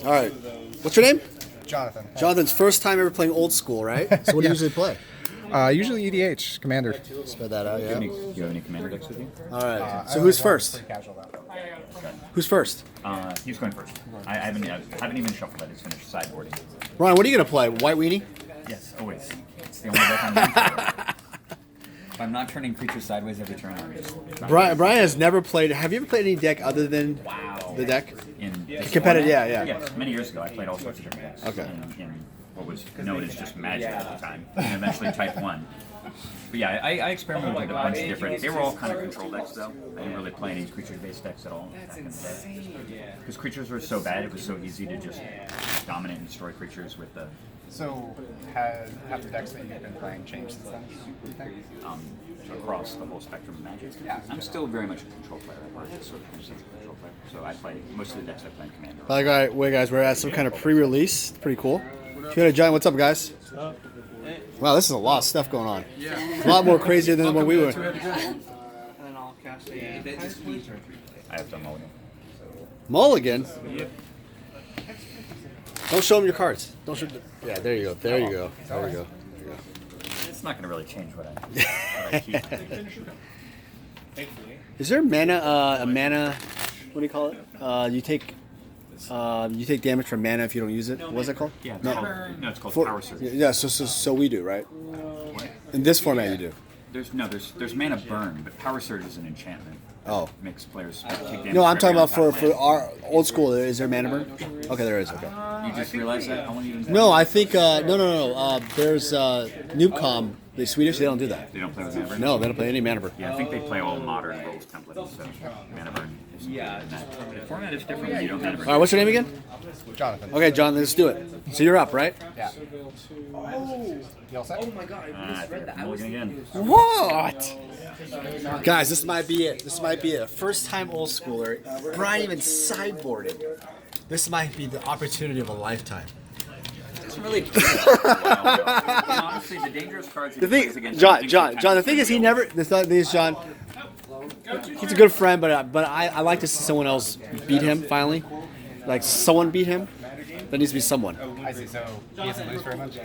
All right. What's your name? Jonathan. Jonathan's first time ever playing old school, right? So what do you usually play? Usually EDH, Commander. Spread that out, yeah. Do you have any commander decks with you? All right. So who's first? Who's first? He's going first. I haven't even shuffled that. It's finished sideboarding. Ryan, what are you going to play? White Weenie? Yes, always. It's the only deck I'm going for. If I'm not turning creatures sideways every turn, I'm just... Brian has never played... Have you ever played any deck other than the deck? In competitive, yeah. Yeah, many years ago, I played all sorts of different decks. Okay. In what was known as just Magic at the time, and eventually Type 1. But yeah, I experimented with a bunch of different... They were all kind of control decks, though. I didn't really play any creature-based decks at all back in the day. Because creatures were so bad, it was so easy to just dominate and destroy creatures with the... So, have the decks that you've been playing changed since then, do you think? Across the whole spectrum of Magic. Yeah, I'm still very much a control player. I'm just sort of considered a control player. So I play... Most of the decks I play in Commander. All right, wait, guys. We're at some kind of pre-release. Pretty cool. John, what's up, guys? Wow, this is a lot of stuff going on. Yeah. A lot more crazier than when we were. I have done mulligan. Mulligan? Yep. Don't show them your cards. Don't show. Yeah, there you go. There you go. There you go. It's not going to really change what I choose. Is there mana? A mana? What do you call it? You take damage from mana if you don't use it. What's that called? Yeah, it's called Power Surge. Yeah, so we do, right? What? In this format, you do. There's mana burn, but Power Surge is an enchantment. Oh. Makes players take damage. No, I'm talking about for our old school. Is there mana burn? Okay, there is. Okay. You just realized that? How long you No, I think no. There's Noobcom. The Swedish, they don't do that. They don't play with mana burn? No, they don't play any mana burn. Yeah, I think they play all modern rules templates, so mana burn is included in that. The format is different when you don't mana burn. All right, what's your name again? Jonathan. Okay, John, let's do it. So you're up, right? Yeah. You all set? Oh my god, I misread that. Mulligan again. What? Guys, this might be it. This might be it. First time old schooler. Brian even sideboarded. This might be the opportunity of a lifetime. It's really honestly, the dangerous cards he The plays thing, against... John, the thing is he never. The thing is, John, he's a good friend, but I like to see someone else beat him finally. Like someone beat him. There needs to be someone. I see, so he doesn't lose very much?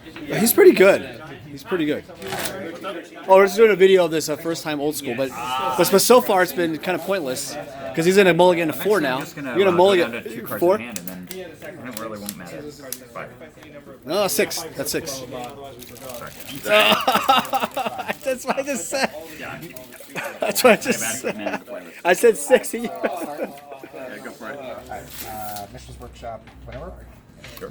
He's pretty good. He's pretty good. Oh, we're just doing a video of this first time old school, but so far it's been kind of pointless because he's in a mulligan to 4 now. You're gonna mulligan down to 2 cards 4? in hand, and then it really won't matter. 5. No, 6. That's 6. Sorry. That's what I just said. That's what I just said. I said 6. Yeah, go for it. Mishra's Workshop, whatever. Sure.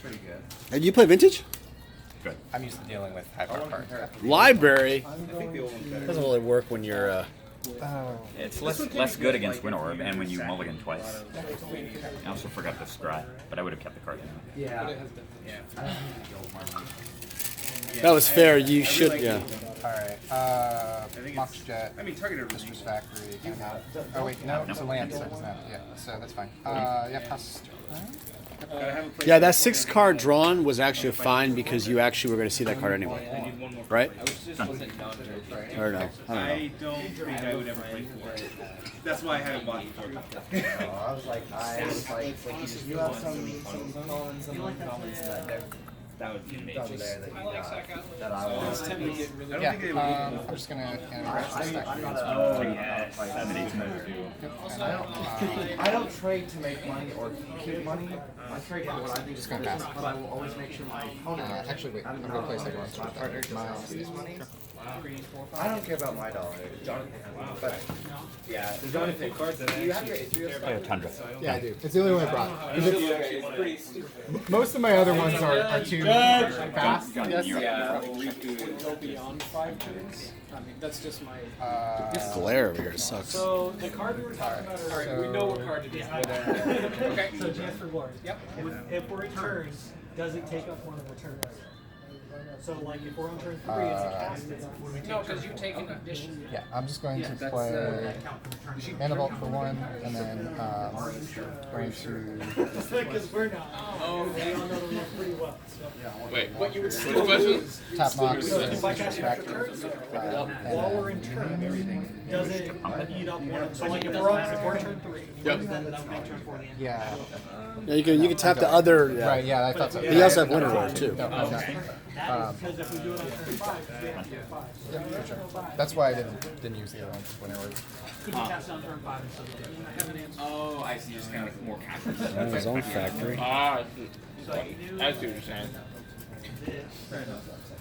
Pretty good. And you play Vintage? Good. I'm used to dealing with high power cards. Library doesn't really work when you're. It's less good against Winorb and when you mulligan twice. I also forgot the scry, but I would have kept the card. Yeah. That was fair. You should, yeah. Alright, Mox Jet, Mistress Factory, oh wait, no, it's a land, so it's not, yeah, so that's fine. Yeah, pass. Yeah, that 6 card drawn was actually fine because you actually were going to see that card anyway, right? Or no? I don't think I would ever play 4. That's why I haven't bought 4. I was like, you have some commons and uncommons that would be amazing. That I want to Yeah, I'm just gonna scratch this deck. Oh, yes. I don't trade to make money or keep money. I trade for what I think is good, pass. but I will always make sure my opponent. Actually, wait, I'm gonna play second one. Partner just loses money. I don't care about my dollar, Jonathan. But yeah, the Jonathan cards that you have your Play a Tundra. Yeah, I do. It's the only one I brought. Most of my other ones are too fast. Yes. Yeah, go beyond 5 turns. I mean, that's just my. This glare over here sucks. So the card we were talking about. All right, we know what card it is. Okay. So chance for glory. Yep. If we're in turns, does it take up one of the turns? So like if we're on turn 3, it's a cast. No, because you take an addition. Yeah, I'm just going to play Mana Vault for 1, and then going to Because we're not. Oh, we all know the rules pretty well. Wait, what you would still question? tap Mox, If I Mr. cast Factory, while we're in turn, does it eat up one? So like if we're turn 3, Yep. then that would make turn 4 the end. yeah, Yeah, you can tap the other. Yeah. right, yeah, I thought so. You also have Winter Road too. No, nothing. Because if we do it on turn 5, we have to turn 5. Yeah, for sure. That's why I didn't use the other one whenever. Could you cast on turn 5 instead of 3? I have an answer. Oh, I see. Just kind of like more casual. His own factory. Ah, I see what you're saying.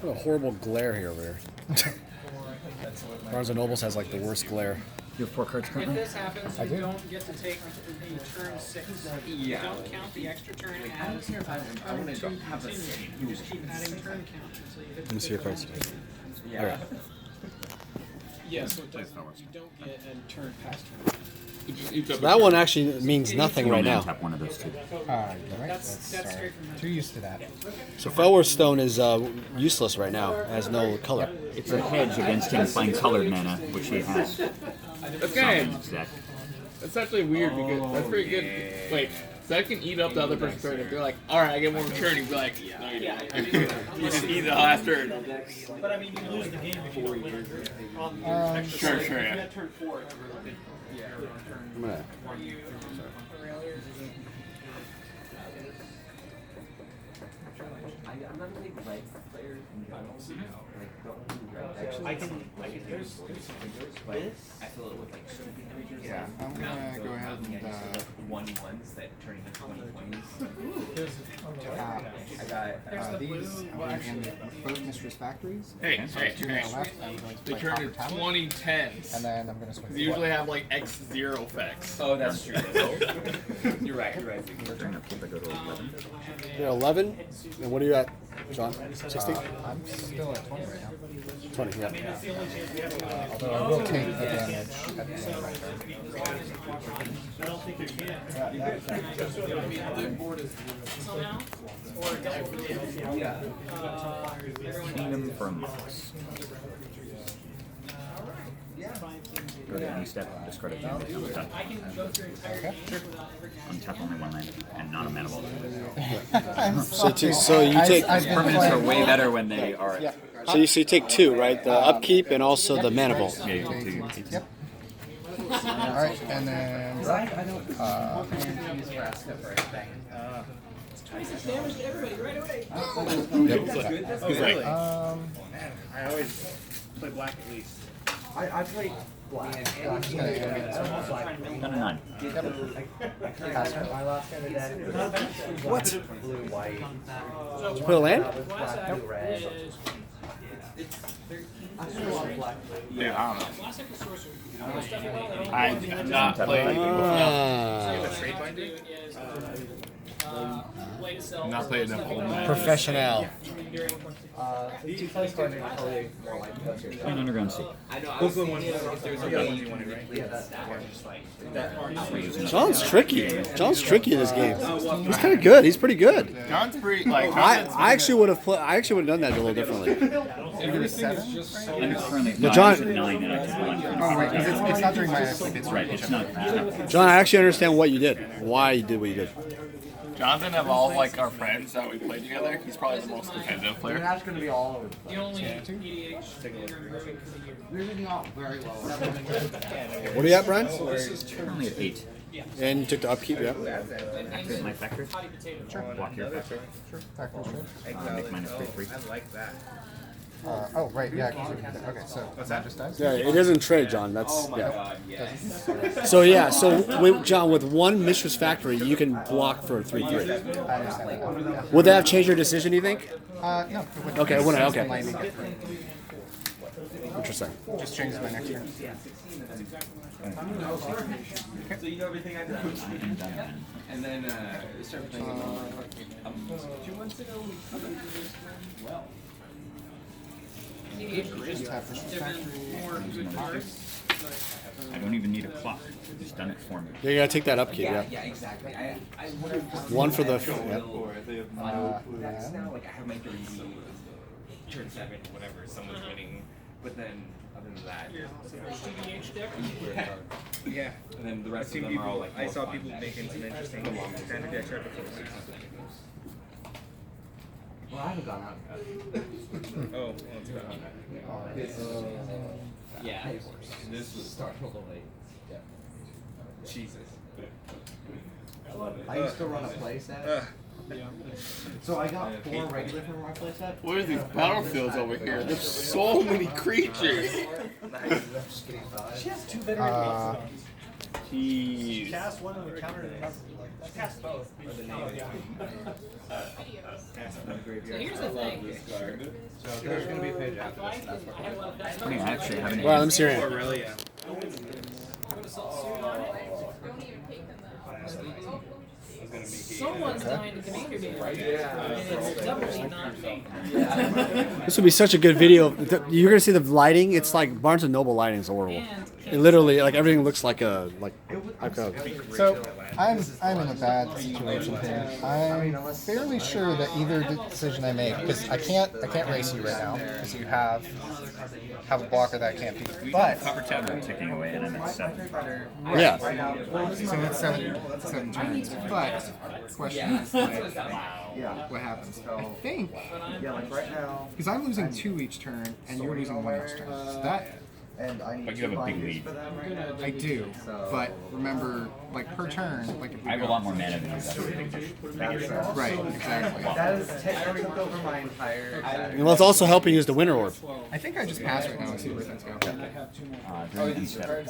What a horrible glare here over here. Barnes & Nobles has like the worst glare. You have 4 cards If currently? this happens, I you do. don't get to take a turn 6. You don't count the extra turn as turn 2 continue. You just keep adding turn count until you hit Let me see your cards. Yeah. Alright. Yeah, so it doesn't, you don't get a turn past turn. That one actually means nothing You right only now. tap one of those 2. You're right. That's Sorry. straight from that. Too used to that. So Felwar Stone is useless right now. It has no color. It's a hedge against him playing colored mana, which he has. That's kind Summons of, deck. that's actually weird because that's pretty good. Wait, so that can eat up the other person's turn. If they're like, alright, I get one turn, you'd be like, no, you don't. You just eat the last turn. But I mean, you lose the game if you don't win on your extra Sure, turn. sure, If yeah. you had turn 4, I'm gonna- I'm not really right player in finals. Like, don't really right decks. I can there's But I feel it with like stupid creatures. Yeah, I'm gonna go ahead and 1/1s that turn into 20/20s. I got these. I'm going to end both Mistress Factories. Hey, So hey, 2 hey. mana left. I'm going to They play turn Copper into Tower, 2010s. and then I'm going to swing. They usually have like X0 effects. Oh, that's true. You're right. You're right. Turn upkeep, I go to 11. You're 11. And what are you at, John? 16? I'm still at 20 right now. 20, yeah. Although I will take the damage at the end of my turn. I don't think you can. Somehow? Or it doesn't really help you. Kingdom for Mox. Go to any step, discard a damage. I can go through an entire game without ever casting. Untap only 1 land and not a mana vault. I'm so you take- I've been Permanents are playing- way better when they are. Yeah. So you take 2, right? The upkeep and also the mana vault. Yeah, you can do your keep. Yep. Alright, and then I don't use Vraska for anything. Damage to everybody right away. I always play black at least. I played black. I'm just gonna end it. None of 9. Pass turn. My last kind of deck was What? blue, white. Did you put a land? Black, blue, red. I still want black. Yeah, I don't know. Last second sorcery. I have not played anything before. Not played enough old man. Professional. 2 place card are probably more like those. And Underground Sea. I know. I was thinking if there's a way you can play that or just like that. John's tricky. John's tricky in this game. He's kind of good. He's pretty good. John's pretty, like, I actually would have done that a little differently. Everything is just so. And it's currently No, John- it's at 9 and I took 1 turn. Oh, right, because it's not during my it's Right, it's not. John, I actually understand what you did. Why you did what you did. Jonathan, of all like our friends that we played together, he's probably the most competitive You're player. not going to be all over the place. The only EDH you're moving for the year. You're moving out very low. What are you at, Brian? Currently at 8. And you took the upkeep, yeah. Activate my factor. Block your factor. Factory trade. Make minus 3/3. Oh, right, yeah. Okay, so that just dies? Yeah, it doesn't trade, John. That's yeah. So yeah, John, with 1 Mistress Factory, you can block for 3/3. I understand that. Yeah. Would that have changed your decision? You think? No, it wouldn't. Okay, it wouldn't, Since the okay. landing gets free. Interesting. Just changes my next turn. So you know everything I know. And done then. And then start playing 2 months ago, we covered this well. Just tap Mistress Factory. I don't even need a clock. It's done it for me. Yeah, you gotta take that upkeep, yeah. Yeah, exactly. I would have 1 for the. fun Yeah. decks now. Like I have my 3D. turn 7, whatever, someone's winning. But then, other than that, TBH deck. yeah. And then the rest of them are all like. I saw people making some interesting standard decks right before. Well, I haven't gone out. Oh, well, it's about. Yeah. This was starting a little late. Yeah. Jesus. I used to run a playset. So I got 4 regular from my playset. What are these battlefields over here? There's so many creatures. She has 2 veteran Jeez. Cast one and we countered another. Cast both. Or the name. So here's the thing. So there's going to be a page after I this. That's what had a lot of best I mean, I actually haven't. Well, let me see your hand. Aurelia. Someone's dying to make your game. And it's doubly not me. This would be such a good video. You're gonna see the lighting. It's like Barnes and Noble lighting is horrible. It literally, like everything looks like a So I'm in a bad situation here. I'm fairly sure that either decision I make, because I can't race you right now because you have a blocker that I can't beat. But Copper Tavern ticking away, and I'm at 7. yeah. so it's seven turns. But the question is like, what happens? I think Yeah, like right now. because I'm losing 2 each turn and you're losing 1 each turn. So that And I need But you have a big 2 lead. for them right now. I do. But remember, like per turn, like if we I have a go- lot more mana than you. That's a big issue. Right, exactly. That is technically took over my entire. And what's also helping you is the Winter Orb. I think I just pass right now and see where things go. During each step.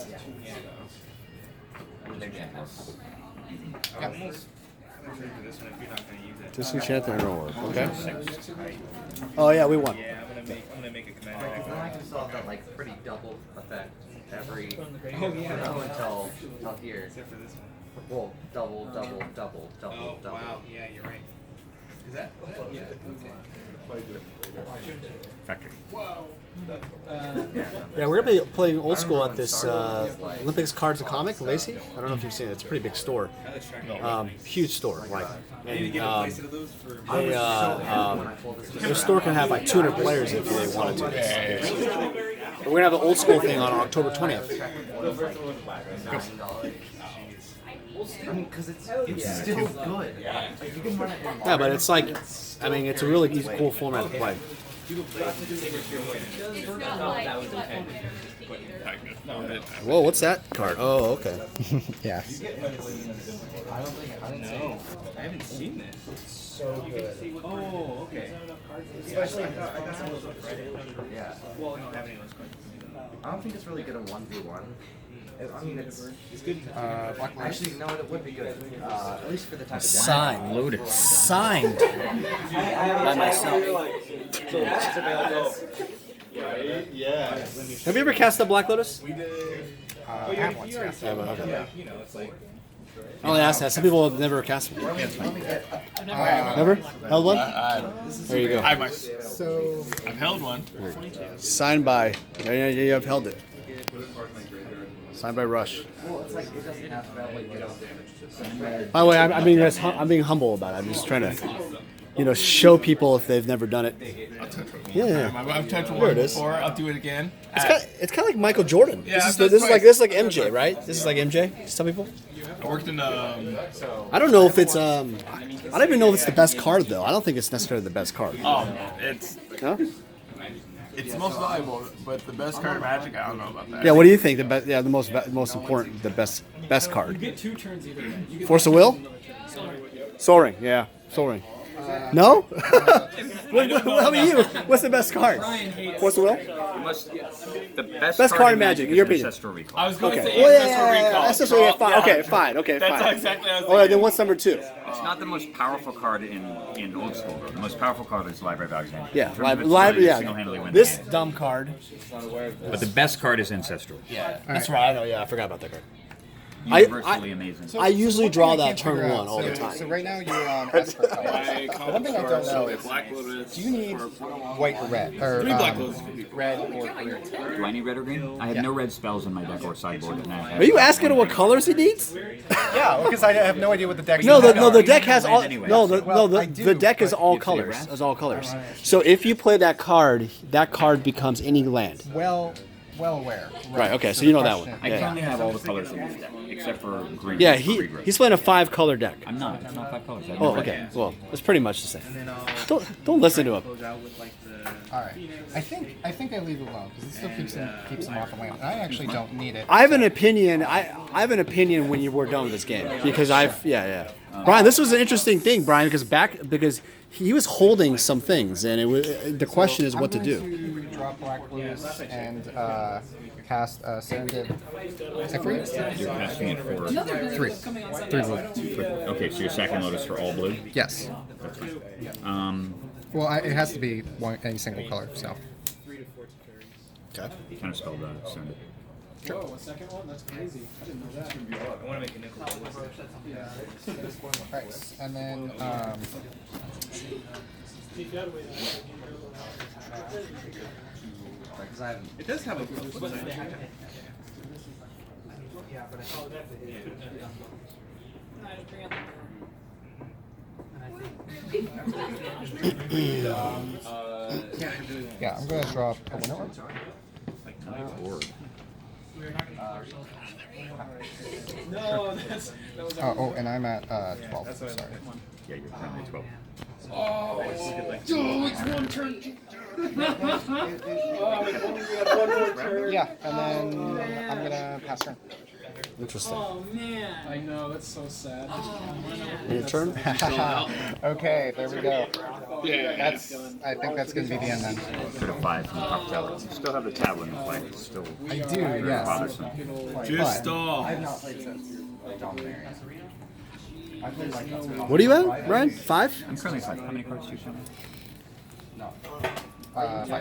Disenchant the Winter Orb. Okay. Oh yeah, we won. Yeah, I'm gonna make a commander. Because then I can still have that like pretty double effect every until here. Except for this one. Well, double, double, double, double, Oh, double. wow. Yeah, you're right. Is that? Yeah. Okay. Factory. Yeah, we're gonna be playing old school at this Olympics Cards and Comic, Lacey. I don't know if you've seen it. It's a pretty big store. Huge store. Like, and, their store can have like 200 players if they wanted to. But we're gonna have an old school thing on October 20th. I mean, because it's still good. Like, you can run it in Yeah, but it's like, I mean, it's a really easy, cool format to play. Whoa, what's that card? Oh, okay. Yeah. I haven't seen this. so good. Oh, okay. Especially, I got some of those, yeah. Well, I don't have any of those cards. I don't think it's really good in 1v1. I mean, it's good. Black Lotus. actually no, it would be good. At least for the type of Signed. Loaded. Signed by myself. Have you ever cast the Black Lotus? I have one, so yes. Yeah, but okay. You know, it's like. I only asked that. Some people have never cast one. Never? Held one? There you go. I might. So I've held one. Signed by. Yeah, you have held it. Signed by Rush. Well, it's like it doesn't have to have like damage. By the way, I'm being humble about it. I'm just trying to, show people if they've never done it. Yeah. I've touched There one it is. before. I'll do it again. It's kind of like Michael Jordan. Yeah, this is like MJ, right? This is like MJ. Some people. I worked in I don't know if it's I don't even know if it's the best card though. I don't think it's necessarily the best card. it's Huh? the most valuable, but the best card of Magic, I don't know about that. Yeah. What do you think? The best? Yeah, the most important, the best card. You get 2 turns either way. You get Force of Will. Soul Ring. Yeah. Soul Ring. No? what about you? What's the best card? Force of Will? The best card in Magic, in your opinion. Ancestral Recall. I was going to say Well, Ancestral Recall. That's just really fine. Okay, fine. Okay, That's fine. exactly what I was All right, then thinking. what's number 2? It's not the most powerful card in old school though. The most powerful card is Library of Alexandria. Yeah, In terms of its live. ability to Yeah. single-handedly win This the game. dumb card. But the best card is Ancestral. Yeah, that's right. I know. Yeah, I forgot about that card. universally amazing. I usually draw One thing I that can't turn figure 1 out, all the so time. right now you're on expert colors. The one thing I don't know is, Black Lotus. do you need white or red? Or, Three Black Lotus. red or green? Do I need red or green? I have no red spells in my deck or sideboard. And I have Are you asking him what colors he needs? Yeah, because I have no idea what the deck's No, gonna the be. deck has all. Anyway, No, Well, I the do, deck is but all you say colors. red? Is all colors. So if you play that card becomes any land. Well aware. Right, okay, so the you know that question- one. I Yeah. currently have all the colors in this deck except for green. Yeah, for regrowth. he's playing a 5-color deck. I'm not. It's not 5 colors. I have Oh, no red. okay. Well, it's pretty much the same. Don't listen to him. All right. I think I leave it alone because it still keeps him off the land. And I actually don't need it. I have an opinion. I have an opinion when you were done with this game because Brian, this was an interesting thing, Brian, because he was holding some things, and the question is what to do. I'm going to drop Black Lotus and cast Serendip. You're casting it for 3 blue. Okay, so you're sacking Lotus for all blue. Yes. That's fine. Well, it has to be any single color. So. Okay. Kind of spelled Serendip. Whoa, a second one? That's crazy. I didn't know that. I want to make a nickel. Right, and then It does have a good yeah, I'm going to drop a winner. No, that was And I'm at 12. Sorry. Yeah, you're currently 12. Oh, it's one turn. Oh, we got one more turn. Yeah, and then I'm going to pass turn. Interesting. Oh man. I know, that's so sad. Your turn. Okay, there we go. Yeah. I think that's going to be the end then. Put a 5 from the top tower. You still have the tablet in play. It's still I do, yes. bothersome. Just stop. What are you at, Brian? 5? I'm currently 5. How many cards do you have? 5. I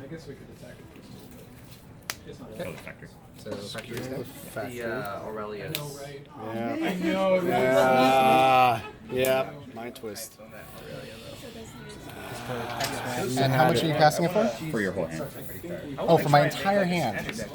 guess we could attack it. Kill the factor. So factory is dead. The Aurelius. Right. Yeah. I know. Yeah. Mind twist. And how much are you casting it for? For your whole hand. Oh, for my entire hand.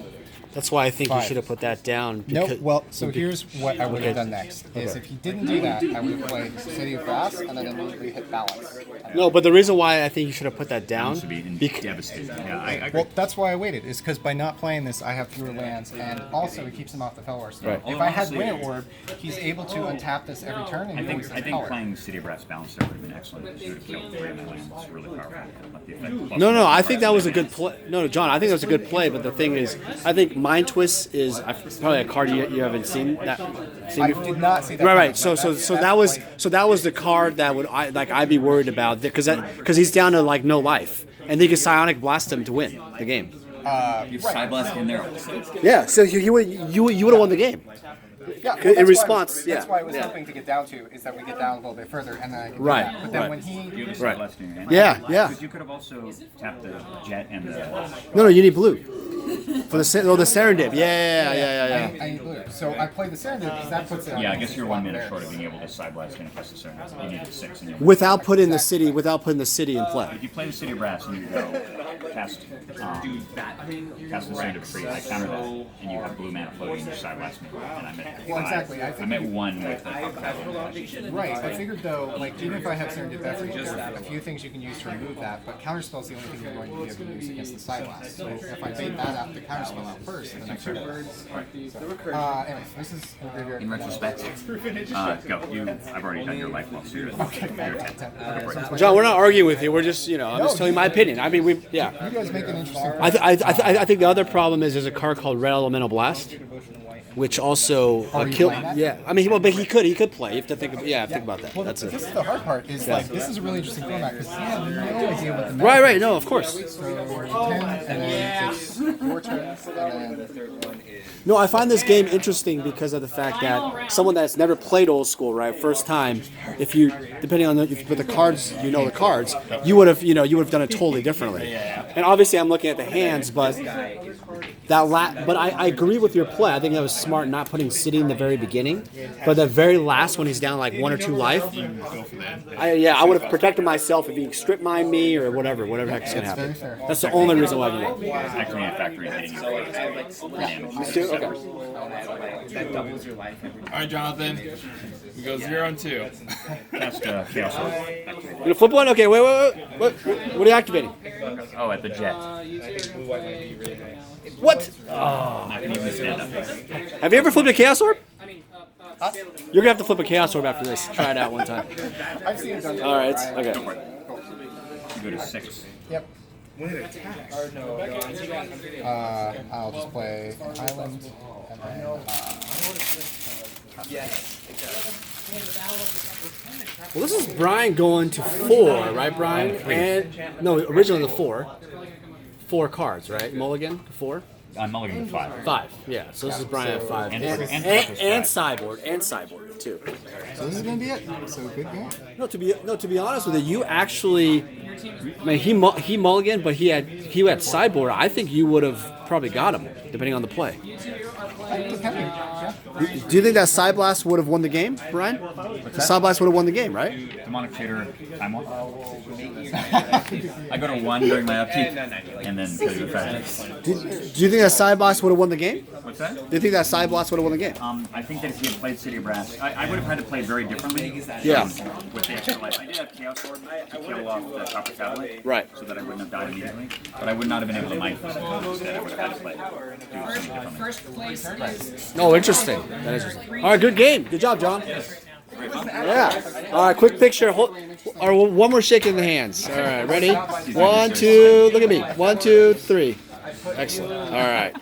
That's why I think you 5. should have put that down. Nope. Well, so here's what I would have done next. Is if he didn't do that, I would have played City of Brass and then immediately hit balance. No, but the reason why I think you should have put that down. This would be devastating. Yeah, I agree. Well, that's why I waited. Is because by not playing this, I have fewer lands, and also it keeps him off the Felor. So Right. if I had Winter Orb, he's able to untap this every turn and I he always think has power. playing City of Brass Balance there would have been excellent. Because you would have killed 3 of my lands. It's really powerful. Let the effect plus No, one. I think that was a good play. No, John, I think that was a good play. But the thing is, I think Mind Twist is probably a card you haven't seen that. I did not see that. Right. coming, So but that was the card that I'd be worried about because he's down to like no life, and they could Psionic Blast him to win the game. You side blast in there. Yeah. So you would have won the game. Yeah, In that's response, That's why I was yeah. hoping to get down to is that we get down a little bit further and then I can do Right, that. But then right. when he You have a Right. side blast in your hand. Yeah. Because you could have also tapped the jet and the. No, you need blue for the Serendip. Yeah. I need blue. So I played the Serendip because that puts it on Yeah, I the guess you're 1 minute there. short of being able to side blast in plus the Serendip. You need a 6. And Without putting the city in play. if you play the City of Brass and you go cast the Serendip free, I counter that, and you have blue mana floating, you side blast me, and I'm at 5. Well, exactly. I think I'm at 1 with the top tablet. Right. I figured though, like even if I have Serendip Effort, there are a few things you can use to remove that, but counterspell's the only thing you're going to be able to use against the side blast. So if I bait that out, the counterspell out first, then I could. Anyway, this is In retrospect, go. I've already done your life loss. You're at 10. John, we're not arguing with you. We're just, I'm just telling you my opinion. I mean, You guys make an interesting. I think the other problem is there's a card called Red Elemental Blast, which also you killed. playing that? Yeah, I mean, but he could play. You have to think. Think about that. Well, That's this it. is the hard part. Is like this is a really interesting format because I have no idea what the Right. No, of course. So 10, and then it's 4 turns, and then No, I find this game interesting because of the fact that someone that's never played old school, right, first time, if you, depending on if you put the cards, the cards, you would have done it totally differently. And obviously, I'm looking at the hands, but But I agree with your play. I think that was smart not putting City in the very beginning, but the very last when he's down like 1 or 2 life. I would have protected myself if he strip mined me or whatever heck's gonna happen. That's the only reason why I did it. Actually, a factory hitting you. That doubles your life every time. All right, Jonathan. We go 0 and 2. Cast Chaos Orb. You gonna flip one? Okay, wait. What are you activating? Oh, at the jet. What? Not gonna even stand up. Have you ever flipped a Chaos Orb? You're gonna have to flip a Chaos Orb after this. Try it out one time. I've seen it done. All right. Okay. You go to 6. Yep. I'll just play Island and then. Well, this is Brian going to 4, right, Brian? And no, originally the 4. 4 cards, right? Mulligan to 4. I'm mulligan to 5. 5. Yeah. So this is Brian at 5, And sideboard too. So this is gonna be it. So good game. No, to be honest with you, you actually, I mean, he mulliganed, but he had sideboard. I think you would have probably got him, depending on the play. Depending. Yeah. Do you think that Side Blast would have won the game, Brian? The Side Blast would have won the game, right? Demonic Trader, time 1. I go to 1 during my upkeep, and then go to 5. Do you think that Side Blast would have won the game? What's that? Do you think that Side Blast would have won the game? I think that if he had played City Brass, I would have had to play very differently. Yeah. With the extra life. I did have Chaos Orb to kill off the Copper Tablet. Right. So that I wouldn't have died immediately. But I would not have been able to mic this. Instead, I would have had to play. Do something differently. First place is Oh, interesting. That is interesting. All right, good game. Good job, John. Yeah. All right, quick picture. Or one more shake in the hands. All right, ready? 1, 2. Look at me. 1, 2, 3. Excellent. All right.